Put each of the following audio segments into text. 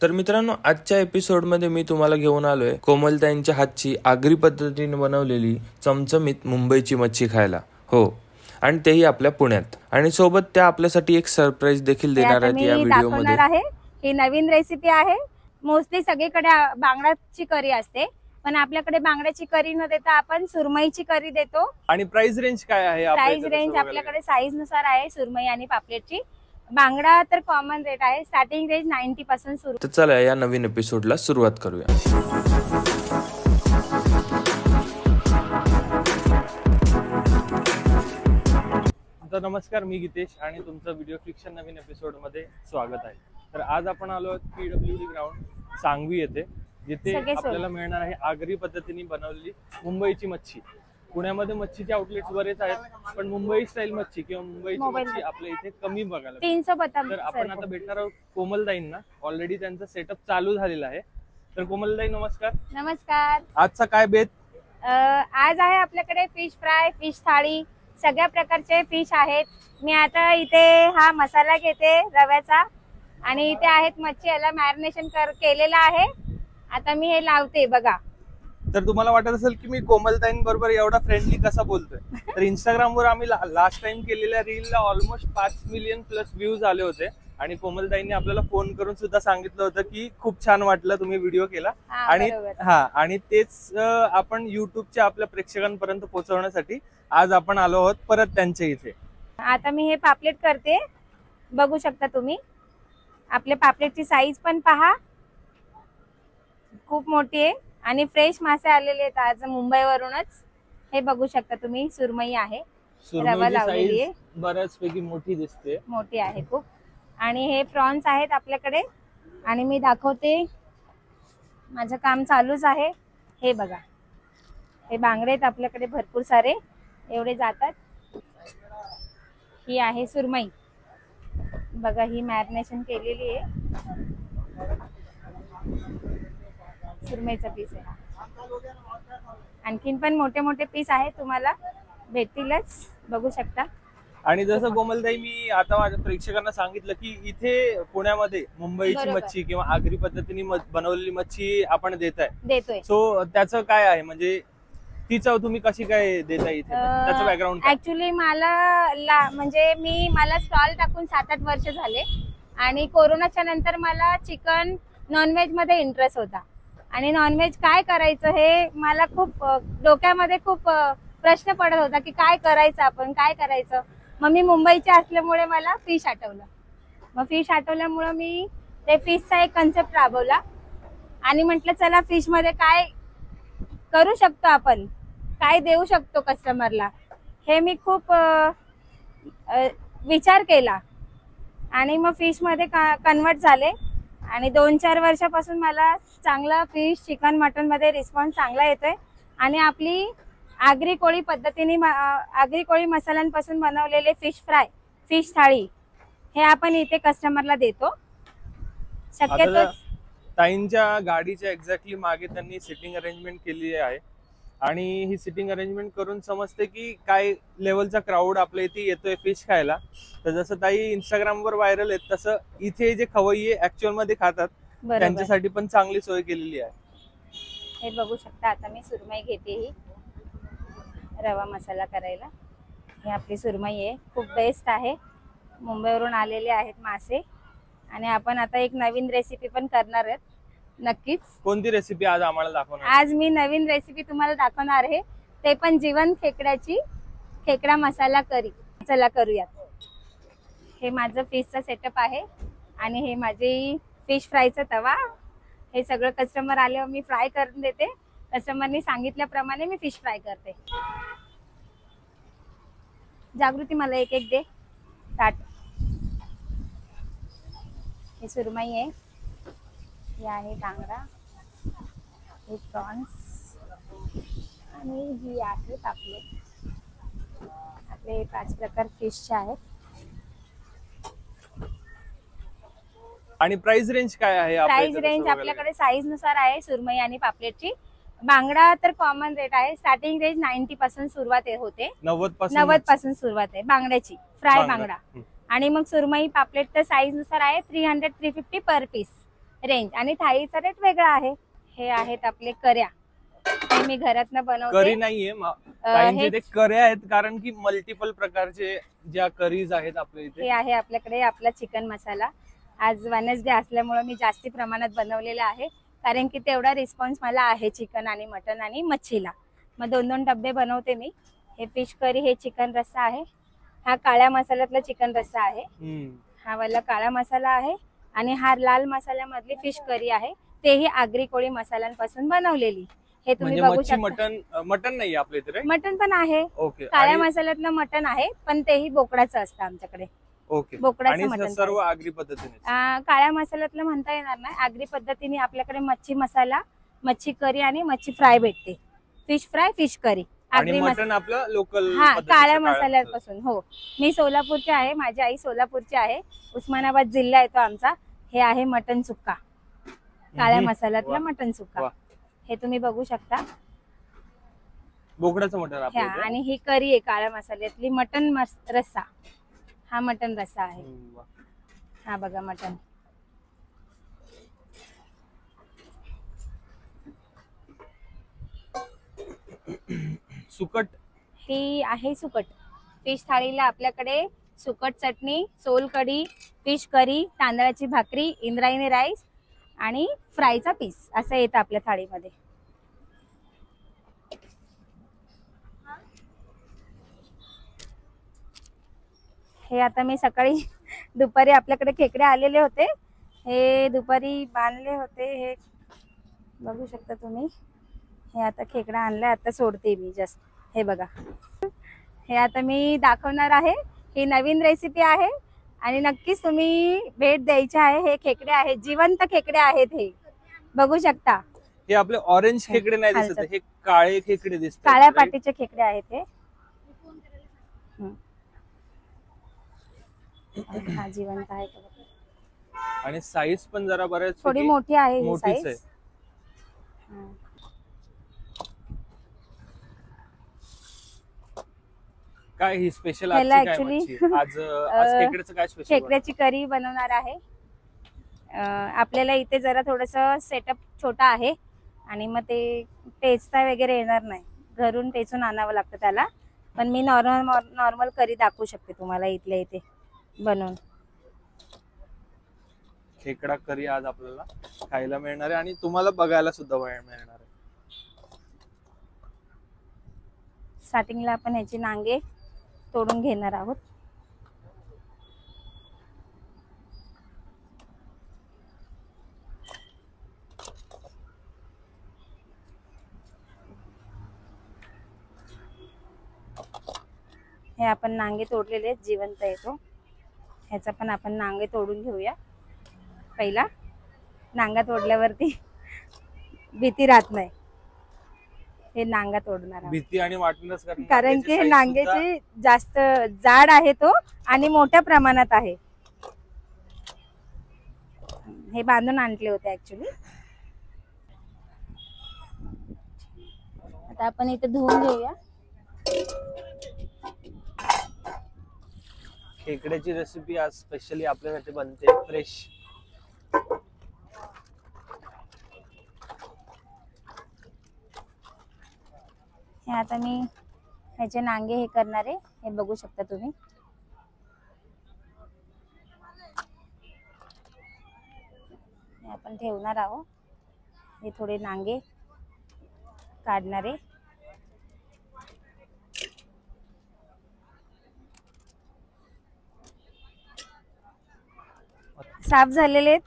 तर मित्रांनो, आजच्या एपिसोडमध्ये मी तुम्हाला घेऊन आलोय कोमलताईंच्या हातची आगरी पद्धतीने बनवलेली चमचमीत मुंबईची मच्छी खायला. हो, आणि तेही आपल्या पुण्यात. आणि सोबत त्या आपल्यासाठी एक सरप्राईज देखील देणार आहेत या व्हिडिओमध्ये. ही नवीन रेसिपी आहे. मोस्टली सगळीकडे बांगड्याची करी असते, पण आपल्याकडे बांगड्याची करी न देता आपण सुरमईची करी देतो. आणि प्राइस रेंज काय आहे? प्राइस रेंज आपल्याकडे साईज नुसार आहे सुरमई आणि पापलेटची. बांगडा तर कॉमन रेट आहे, स्टार्टिंग रेंज 90 पासून सुरू. तर चला या नवीन एपिसोडला सुरुवात करूया. तर नमस्कार, मी गीतेश आणि तुमचं व्हिडिओ फिक्शन नवीन एपिसोड मध्ये स्वागत आहे. तर आज आपण आलो आहोत PWD ग्राउंड सांगवी येथे, जिथे आपल्याला मिळणार आहे आगरी पद्धतीने बनवलेली मुंबईची मच्छी. पुण्यामध्ये मच्छीचे आउटलेट्स बरेच आहेत, पण मुंबई स्टाईल मच्छी किंवा मुंबईची मच्छी आपल्या इथे कमी बघायला. 300 तर आपण आता भेटणार आहोत कोमलताईंना. ऑलरेडी त्यांचा सेटअप चालू झालेला आहे. तर कोमलताई नमस्कार. नमस्कार. आजचा काय बेत? आज आहे आपल्याकडे फिश फ्राय, फिश थाळी, सगळ्या प्रकारचे फिश आहेत. मी आता इथे हा मसाला घेते रव्याचा, आणि इथे आहेत मच्छी, याला मॅरिनेशन केलेला आहे. आता मी हे लावते बघा. तर तुम्हाला वाटत असेल की मी कोमलताईंबरोबर एवढा फ्रेंडली कसा बोलतोय. तर इंस्टाग्रामवर आम्ही लास्ट टाइम केलेल्या रीलला ऑलमोस्ट 5 मिलियन प्लस व्ह्यूज आले होते, आणि कोमलताईंनी आपल्याला फोन करून सुद्धा सांगितलं होतं की खूप छान वाटलं तुम्ही व्हिडिओ केला. आणि तेच आपण युट्यूबच्या आपल्या प्रेक्षकांपर्यंत पोहोचवण्यासाठी आज आपण आलो आहोत परत त्यांच्या इथे. आता मी हे पापलेट करते, बघू शकता तुम्ही. आपल्या पापलेटची साईज पण पहा, खूप मोठी आहे आणि फ्रेश मासे आलेले आहेत आज मुंबईवरूनच. हे बघू शकता तुम्ही, सुरमई आहे, रवा लावलेली आहे, बऱ्याचपैकी मोठी दिसते, मोठी आहे खूप. आणि हे प्रॉन्स आहेत आपल्याकडे, आणि मी दाखवते, माझं काम चालूच आहे. हे बघा, हे बांगडे आहेत आपल्याकडे भरपूर सारे, एवढे जातात. ही आहे सुरमई बघा, ही मॅरिनेशन केलेली आहे, सुरमईचा पीस आहे. आणखीन पण मोठे मोठे पीस आहेत, तुम्हाला भेटतीलच, बघू शकता. आणि जसं कोमलताई मी आता माझ्या प्रेक्षकांना सांगितलं की इथे पुण्यामध्ये मुंबईची मच्छी किंवा आगरी पद्धतीने बनवलेली मच्छी आपण देतोय. सो त्याचं काय आहे, म्हणजे ती चव तुम्ही कशी काय देताय इथे, त्याचं बॅकग्राऊंड? ऍक्च्युली मला स्टॉल टाकून 7-8 वर्ष झाले, आणि कोरोनाच्या नंतर मला चिकन नॉनव्हेज मध्ये इंटरेस्ट होता, आणि नॉनव्हेज काय करायचं हे मला खूप डोक्यामध्ये खूप प्रश्न पडत होता की काय करायचं, आपण काय करायचं. मग मी मुंबईचे असल्यामुळे मला फिश आठवलं. मग फिश आठवल्यामुळे मी ते फिशचा एक कन्सेप्ट राबवला, आणि म्हटलं चला फिश मध्ये काय करू शकतो आपण, काय देऊ शकतो कस्टमरला, हे मी खूप विचार केला, आणि मग फिश मध्ये कन्वर्ट झाले. आणि 2-4 वर्षापासून मला चांगला फिश, चिकन, मटन मध्ये रिस्पॉन्स चांगला येतोय. आणि आपली आगरी कोळी पद्धतीने, आगरी कोळी मसाल्यांपासून बनवलेले फिश फ्राय, फिश थाळी, हे आपण इथे कस्टमरला देतो. शक्यतो ताईंच्या गाडीच्या एक्झॅक्टली मागे त्यांनी सिटिंग अरेंजमेंट केली आहे, आणि ही सिटिंग अरेंजमेंट करून समजते की काय लेवलचा क्राऊड आपल्या इथे येतोय फिश खायला. तर जसं ताई इंस्टाग्रामवर व्हायरल आहेत, तसं इथे जे खवय्ये ऍक्च्युअल मध्ये खातात त्यांच्यासाठी पण चांगली सोय केलेली आहे. हे बघू शकता. आता मी सुरमई घेते, ही रवा मसाला करायला. ही आपली सुरमई आहे, खूप बेस्ट आहे, मुंबईवरून आलेले आहेत मासे. आणि आपण आता एक नवीन रेसिपी पण करणार आहेत. नक्कीच. कोणती रेसिपी आज आम्हाला दाखवणार? आज मी नवीन रेसिपी तुम्हाला दाखवणार आहे, ते पण जिवंत खेकड्याची, खेकडा मसाला करी. चला करूयात. हे माझं फिशचा सेटअप आहे, आणि हे माझी फिश फ्रायचा तवा. हे सगळं कस्टमर आल्यावर मी फ्राय करून देते. कस्टमरनी सांगितल्याप्रमाणे मी फिश फ्राय करते. जागृती, मला एक एक दे ताट. हे सुरमई आहे, ही आहे बांगडा, हे प्रॉन्स, आणि ही आहे पापलेट. आपले 5 प्रकार फिशचे आहेत. आणि प्राइस रेंज काय आहे? प्राइस रेंज आपल्याकडे साईज नुसार आहे सुरमई आणि पापलेटची. बांगडा तर कॉमन रेट आहे, स्टार्टिंग रेंज 90 पासून सुरुवात होते, 90 पासून सुरुवात आहे बांगड्याची, फ्राय बांगडा. आणि मग सुरमई पापलेट तर साईज नुसार आहे 300-350 पर पीस. रेंज. आणि थाळीचा रेट वेगळा आहे. हे आहेत आपले कर्या, हे मी घरातनं बनवते. करी नाहीये ताईंचे ते कर्या आहेत, कारण की मल्टिपल प्रकारचे ज्या करीज आहेत आपल्या इथे. हे आहे आपल्याकडे आपला चिकन मसाला. आज वेडनेसडे असल्यामुळे मी जास्ती प्रमाणात बनवलेला आहे, कारण की तेवढा रिस्पॉन्स मला आहे चिकन आणि मटन आणि मच्छीला. मग 2-2 डब्बे बनवते मी. हे फिश करी, हे चिकन रस्सा आहे. हा काळ्या मसाल्यातला चिकन रस्सा आहे. हा वाला काळा मसाला आहे. आणि हा लाल मसाल्यामधली फिश करी आहे, तेही आगरी कोळी मसाल्यांपासून बनवलेली. हे तुम्ही बघू शकता. मटन नाही आपल्या इथे? मटन पण आहे. ओके. काळ्या मसाल्यातलं मटन आहे, पण तेही बोकडाचं असतं आमच्याकडे. ओके. बोकडाचं मटन सर्व आगरी पद्धतीने. काळ्या मसाल्यातलं म्हणता येणार नाही. आगरी पद्धतीने आपल्याकडे मच्छी मसाला, मच्छी करी आणि मच्छी फ्राय भेटते. Fish fry, fish curry. Agri mutton आपलं लोकल. काळ्या मसाल्यापासून. हो, मी सोलापूरची आहे, माझी आई सोलापूरची आहे. उस्मानाबाद जिल्हा येतो आमचा. हे आहे मटन सुक्का, काळ्या मसाल्यातलं मटन सुक्का. हे तुम्ही बघू शकता. बोकडाचं मटन. आणि ही करी आहे काळ्या मसाल्यातली. मटन रस्सा, हा मटन रस्सा आहे. हा बघा मटन. सुकट, ही आहे सुकट. फिश थाळीला आपल्याकडे सुकट चटणी, सोल कढी, फिश करी, तांदळाची भाकरी, इंद्रायणी राईस आणि फ्रायचा पीस असं येतं आपल्या थाळीमध्ये. हे आता मी सकाळी दुपारी आपल्याकडे खेकडे आलेले होते, हे दुपारी बांधले होते. हे बघू शकता तुम्ही. हे आता खेकडा आणलाय, आता सोडते मी जस्ट. हे बघा, हे आता मी दाखवणार आहे. ही नवीन रेसिपी आहे आणि नक्कीच तुम्ही भेट द्यायची आहे. हे खेकडे आहेत, जिवंत खेकडे आहेत. हे बघू शकता. हे आपले ऑरेंज खेकडे नाही दिसत, हे काळे खेकडे दिसतात. काळ्या पाटीचे खेकडे आहेत हे. हा जिवंत आहे आणि साईज पण जरा बरेच थोडी मोठी आहे. ही साईज साईज काय ही स्पेशल ह्याला आज actually खेकड्याचं काय स्पेशल? खेकड्याची करी बनवणार आहे. आपल्याला इथे जरा थोडस सेटअप छोटा आहे आणि मग ते टेचता वगैरे येणार नाही, घरून टेचून आणावं लागतं त्याला. पण मी नॉर्मल करी दाखवू शकते तुम्हाला इथल्या इथे बनवून. खेकडा करी आज आपल्याला खायला मिळणार आहे आणि तुम्हाला बघायला सुद्धा मिळणार आहे. स्टार्टिंगला आपण ह्याची नांगे तोडून घेणार आहोत. हे आपण नांगे तोडलेले जिवंत येतो. ह्याचा पण आपण नांगे तोडून घेऊया. पहिला नांगा तोडल्यावरती भीती राहत नाही. हे नांगा तोडणार भीती आणि वाटणंच कारण की नांगेची जास्त जाड आहे तो आणि मोठ्या प्रमाणात आहे. हे बांधून आणले होते ऍक्च्युली. आता आपण इथे धुवून घेऊया. खेकड्याची रेसिपी आज स्पेशली आपल्यासाठी बनते, फ्रेश. हे आता मी ह्याचे नांगे हे करणार आहे. हे बघू शकता तुम्ही. हे आपण ठेवणार आहोत. हे थोडे नांगे काढणार आहे. साफ झालेले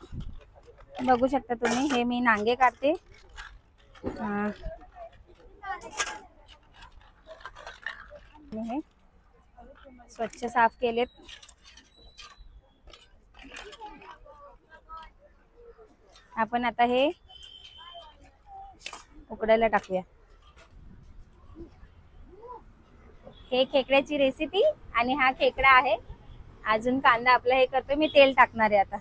बघू शकता तुम्ही. हे मी नांगे काढते. हे स्वच्छ साफ केलेत. आपण आता हे उकडायला टाकूया. हे खेकड्याची रेसिपी आणि हा खेकडा आहे. अजून कांदा आपला हे करतो. मी तेल टाकणार आहे आता.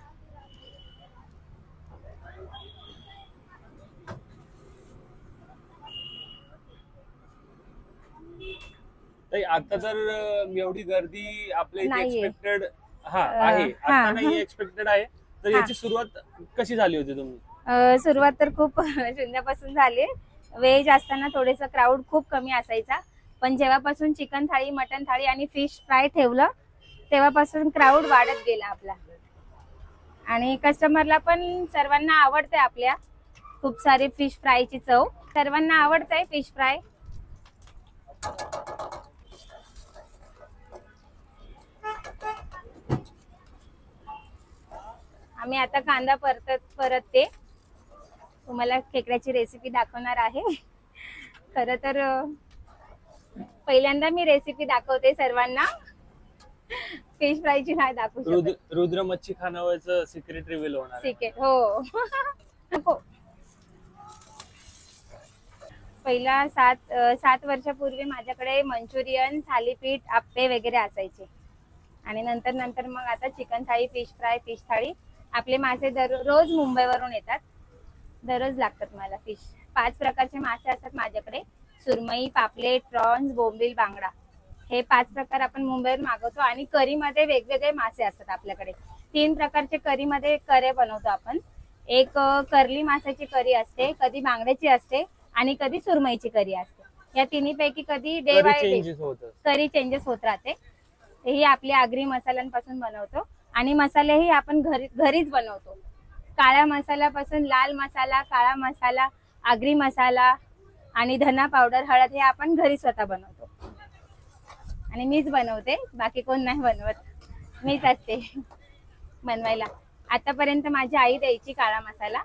आता तर एवढी गर्दी आपल्या इथे एक्सपेक्टेड आहे, आता नाही एक्सपेक्टेड आहे. तर हा. याची सुरुवात कशी झाली होती तुम्ही? सुरुवात तर खूप शून्यापासून झाली. व्हेज असताना थोडेसा क्राऊड खूप कमी असायचा, पण जेव्हापासून चिकन थाळी, मटन थाळी आणि फिश फ्राय ठेवलं तेव्हापासून क्राऊड वाढत गेला आपला. आणि कस्टमरला पण सर्वांना आवडते आपल्या खूप सारी फिश फ्रायची चव. सर्वांना आवडते फिश फ्राय. आम्ही आता कांदा परतते. तुम्हाला खेकड्याची रेसिपी दाखवणार आहे. खरं तर पहिल्यांदा मी रेसिपी दाखवते सर्वांना, फिश फ्रायची नाही दाखवू शकत. रुद्र मच्छी खानावळचं सिक्रेट रिव्हील होणार आहे. सिक्रेट हो. नको. पहिला 7 वर्षापूर्वी माझ्याकडे मंचुरियन, थालीपीठ, आप्पे वगैरे असायचे. आणि नंतर मग आता चिकन थाळी, फिश फ्राय, फिश थाळी. आपले मासे रोज मुंबईवरून येतात. दररोज लागतात मला फिश. 5 प्रकारचे मासे असतात माझ्याकडे. सुरमई, पापलेट, प्रॉन्स, बोंबील, बांगडा. हे 5 प्रकार आपण मुंबईवरून मागवतो. आणि करीमध्ये वेगवेगळे मासे असतात आपल्याकडे. 3 प्रकारचे करीमध्ये करी बनवतो आपण. एक कर्ली मासाची करी असते, कधी बांगड्याची असते आणि कधी सुरमईची करी असते. या तिन्हीपैकी कधी day by day curry changes होत राहते. ही आपल्या आगरी मसाल्यांपासून बनवतो. आणि मसालेही आपण घरीच बनवतो. काळ्या मसाल्यापासून लाल मसाला, काळा मसाला, आगरी मसाला आणि धना पावडर, हळद हे आपण घरी स्वतः बनवतो. आणि मीच बनवते, बाकी कोण नाही बनवत, मीच असते बनवायला. आतापर्यंत माझी आई द्यायची काळा मसाला.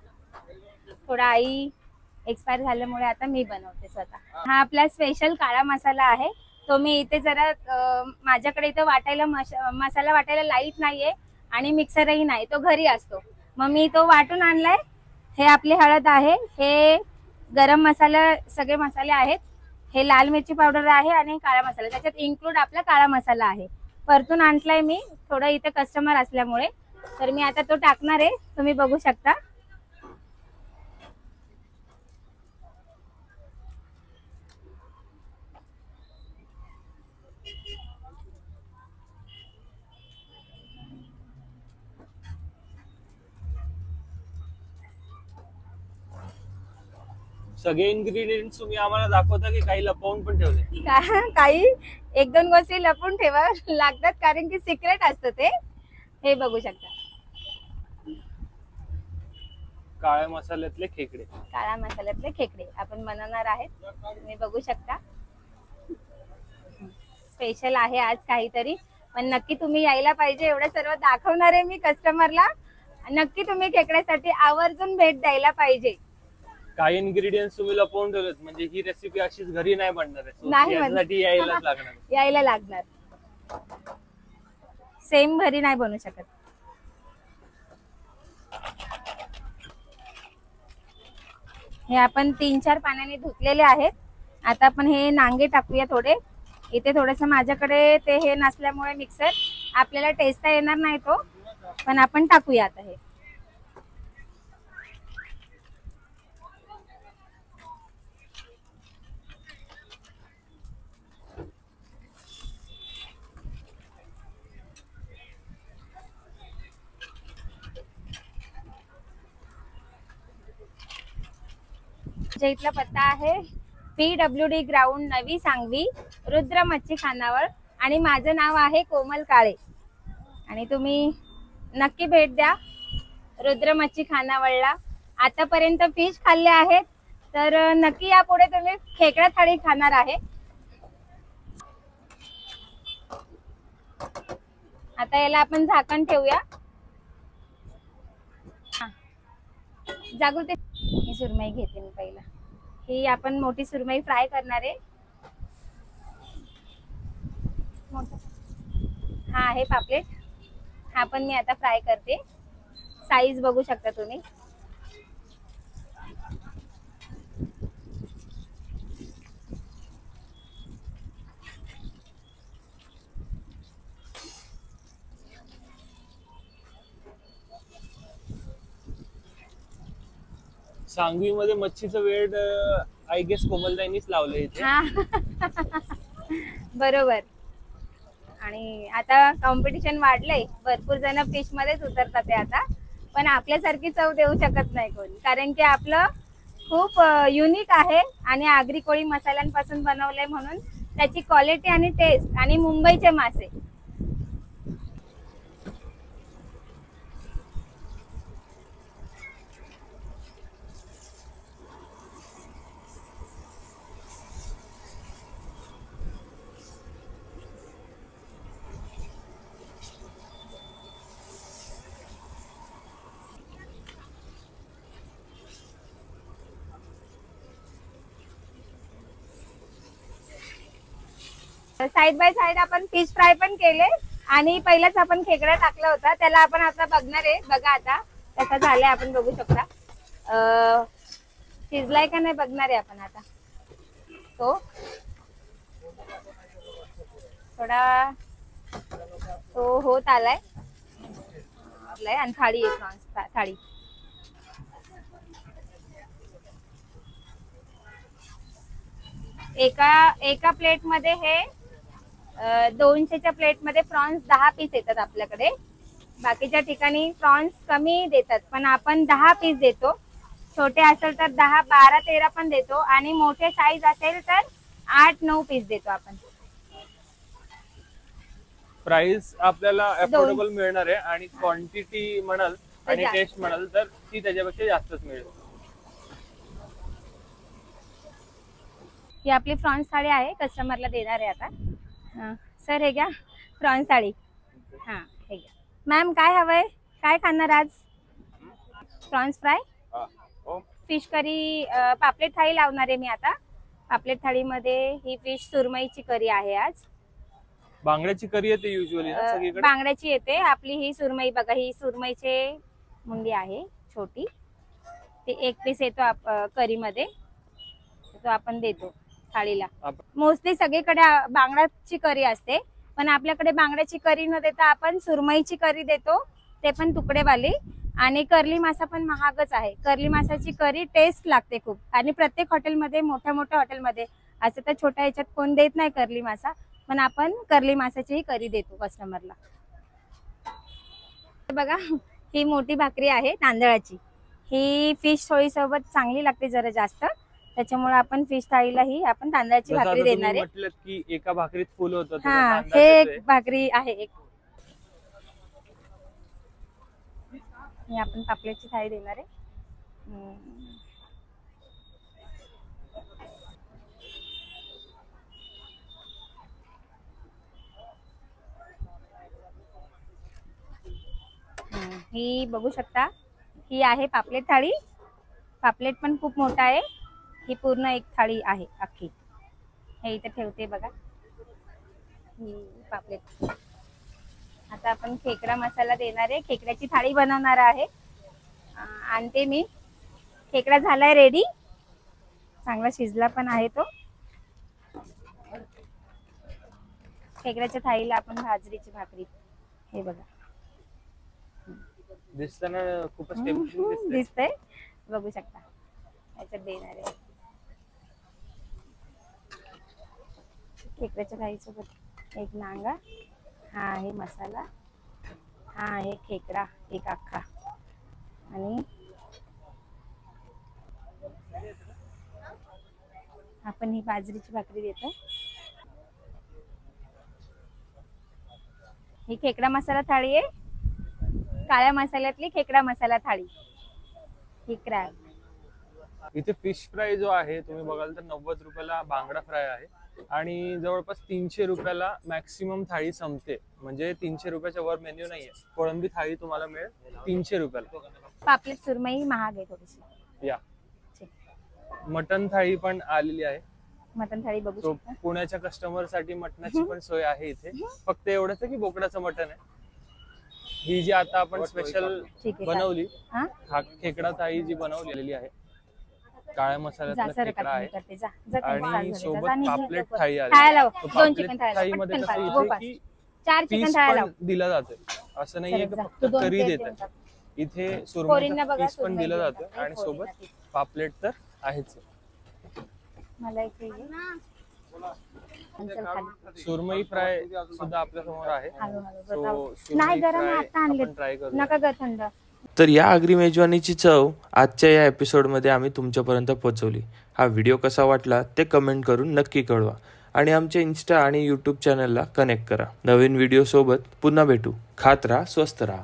थोडा आई एक्सपायर झाल्यामुळे आता मी बनवते स्वतः. हा आपला स्पेशल काळा मसाला आहे. तो मी इथे जरा माझ्याकडे इथं वाटायला मसाला वाटायला लाईट नाहीये आणि मिक्सरही नाही, तो घरी असतो. मग मी तो वाटून आणलाय. हे आपली हळद आहे, हे गरम मसाला, सगळे मसाले आहेत. हे लाल मिरची पावडर आहे आणि काळा मसाला, त्याच्यात इन्क्लूड आपला काळा मसाला आहे. परतून आणलाय मी, थोडं इथे कस्टमर असल्यामुळे. तर मी आता तो टाकणार आहे, तुम्ही बघू शकता. सगळे इन्ग्रेडियंट्स तुम्ही आम्हाला दाखवता की काही लपवून पण ठेवले? काही 1-2 गोष्टी लपून ठेवाव्या लागतात, कारण की सिक्रेट असतं ते. हे बघू शकता. काळ्या मसाल्यातले खेकडे. काळ्या मसाल्यातले खेकडे आपण बनवणार आहेत, तुम्ही बघू शकता. स्पेशल आहे आज काहीतरी, पण नक्की तुम्ही यायला पाहिजे. एवढं सर्व दाखवणार आहे मी कस्टमरला. नक्की तुम्ही खेकड्यासाठी आवर्जून भेट द्यायला पाहिजे. काही इन्ग्रेडियंट्स तुम्ही लपवून ठेवलेत, म्हणजे ही रेसिपी अशीच घरी नाही बनणार आहे. नाही यासाठी यायलाच लागणार. यायला लागणार. सेम घरी नाही बनवू शकत. हे आपण 3-4 पाण्याने धुतलेले आहेत. आता आपण हे नांगे टाकूया थोडे. इथे थोडस माझ्याकडे ते हे नसल्यामुळे मिक्सर आपल्याला टेस्टता येणार नाही तो, पण आपण टाकूया आता हे. इथला पत्ता आहे PWD ग्राउंड, नवी सांगवी, रुद्र मच्छी खानावळ. आणि माझं नाव आहे कोमल काळे. आणि तुम्ही नक्की भेट द्या रुद्र मच्छी खानावळला. आतापर्यंत फिश खाल्ले आहेत, तर नक्की यापुढे तुम्ही खेकडा थाळी खाणार आहे. आता याला आपण झाकण ठेवूया. जागृती, ही सुरमई घेते मी पहिला. ही आपण मोठी सुरमई फ्राय करणार आहे. हा आहे पापलेट, हा पण मी आता फ्राय करते. साईज बघू शकता तुम्ही. सांगवीमध्ये मच्छीचं वेळ आय गेस कोमलताईंनीच लावलंय इथे. बरोबर. आणि आता कॉम्पिटिशन वाढलंय, भरपूर जण फिश मध्येच उतरतात ते आता. पण आपल्यासारखी चव देऊ शकत नाही कोणी, कारण की आपलं खूप युनिक आहे आणि आगरी कोळी मसाल्यांपासून बनवलंय म्हणून त्याची क्वालिटी आणि टेस्ट आणि मुंबईचे मासे. साइड बाय साइड आपण फिश फ्राय पण केले आणि पहिलाच आपण खेकडा टाकला होता, त्याला आपण आता बघणार आहे. बघा आता कसा झालाय आपण बघू शकता. शिजलाय का नाही बघणार आहे आपण आता. तो थोडा तो होत आलाय आणि थाळी आहे, प्रॉन्स थाळी. एका प्लेट मध्ये हे 200च्या प्लेट मध्ये प्रॉन्स 10 पीस येतात आपल्याकडे. बाकीच्या ठिकाणी प्रॉन्स कमी देतात, पण आपण 10 पीस देतो. छोटे असेल तर 10, 12, 13 पण देतो आणि मोठे साईज असेल तर 8, 9 पीस देतो आपण. प्राइस आपल्याला अफोर्डेबल मिळणार आहे आणि क्वांटिटी म्हणाल आणि टेस्ट म्हणाल तर ती त्याच्यापेक्षा जास्तच मिळेल. ही आपली प्रॉन्स थाळी आहे, कस्टमरला देणार आहे आता. सर हे घ्या प्रॉन्स थाळी. हा हे घ्या. मॅम काय हवंय, काय खाणार आज? प्रॉन्स फ्राय, फिश करी, पापलेट थाळी लावणार आहे मी आता. पापलेट थाळीमध्ये ही फिश सुरमईची करी आहे आज. बांगड्याची करी येते युजुअली ना सगळीकडे? बांगड्याची येते. आपली ही सुरमई बघा, ही सुरमईचे मुंडी आहे छोटी, ते 1 पीस येतो करी मध्ये, तो आपण देतो थाळीला. मोस्टली सगळीकडे बांगड्याची करी असते, पण आपल्याकडे बांगड्याची करी न देता आपण सुरमईची करी देतो, ते पण तुकडेवाली. आणि कर्ली मासा पण महागच आहे. कर्ली मासाची करी टेस्ट लागते खूप, आणि प्रत्येक हॉटेलमध्ये, मोठ्या मोठ्या हॉटेलमध्ये असं तर छोट्या ह्याच्यात कोण देत नाही कर्ली मासा, पण आपण कर्ली मासाची करी देतो कस्टमरला. बघा ही मोठी भाकरी आहे तांदळाची. ही फिश थाळी सोबत चांगली लागते जरा जास्त, त्याच्यामुळे आपण फिश थाळीला ही आपण तांदळाची भाकरी देणार आहे. म्हटलं की एका भाकरीत फुल होतं. हा, हे एक भाकरी आहे. एक ही आपण पापलेटची थाळी देणार आहे. ही बघू शकता, ही आहे पापलेट थाळी. पापलेट पण खूप मोठा आहे. ही पूर्ण एक थाळी आहे अख्खी. हे इथे ठेवते बघा ही पापलेट. आता आपण खेकडा मसाला देणार आहे. खेकड्याची थाळी बनवणार आहे. आणते मी. खेकडा झालाय रेडी, चांगला शिजला पण आहे तो. खेकड्याच्या थाळीला आपण बाजरीची भाकरी, हे बघा दिसताना खूपच टेम्पटिंग दिसतंय, बघू शकता. याच्यात देणार आहे खेकड्याच्या थाळीसोबत एक नांगा, हा आहे मसाला, हा आहे खेकडा एक अख्खा, आणि आपण ही बाजरीची भाकरी देतो. ही खेकडा मसाला थाळी आहे, काळ्या मसाल्यातली खेकडा मसाला थाळी. ही क्रॅब. इथे फिश फ्राय जो आहे तुम्ही बघाल तर 90 रुपयाला बांगडा फ्राय आहे आणि जवळपास 300 रुपयाला मॅक्सिमम थाळी संपते. म्हणजे 300 रुपयाच्या वर मेन्यू नाहीये. कोळंबी थाळी तुम्हाला मिळेल 300 रुपयाला. पापलेट सुरमई महाग आहे थोडीशी. या मटन थाळी पण आलेली आहे. मटन थाळी बघू शकता. पुण्याच्या कस्टमर साठी मटणाची पण सोय आहे इथे. फक्त एवढंच आहे की बोकडाचं मटन आहे. ही जी आता आपण स्पेशल बनवली, हा खेकडा थाळी जी बनवलेली आहे, काळ्या मसाल्यातला खेकडा आहे आणि सोबत पापलेट थाळी आहे. पापलेट थाळीमध्ये कसं इथे की पीस पण दिला जातो, असं नाहीये की फक्त करी देतात. इथे सुरमईचा पीस पण दिला जातो आणि सोबत पापलेट तर आहेच. मला एक सुरमई फ्राय सुद्धा आपल्या समोर आहे. नाही गरम आता आणले, ट्राय करू. नका ग थंड. तर या आगरी मेजवानीची चव आजच्या या एपिसोडमध्ये आम्ही तुमच्यापर्यंत पोहोचवली. हा व्हिडिओ कसा वाटला ते कमेंट करून नक्की कळवा आणि आमच्या इन्स्टा आणि यूट्यूब चॅनलला कनेक्ट करा. नवीन व्हिडिओ सोबत पुन्हा भेटू. खात राहा, स्वस्त राहा.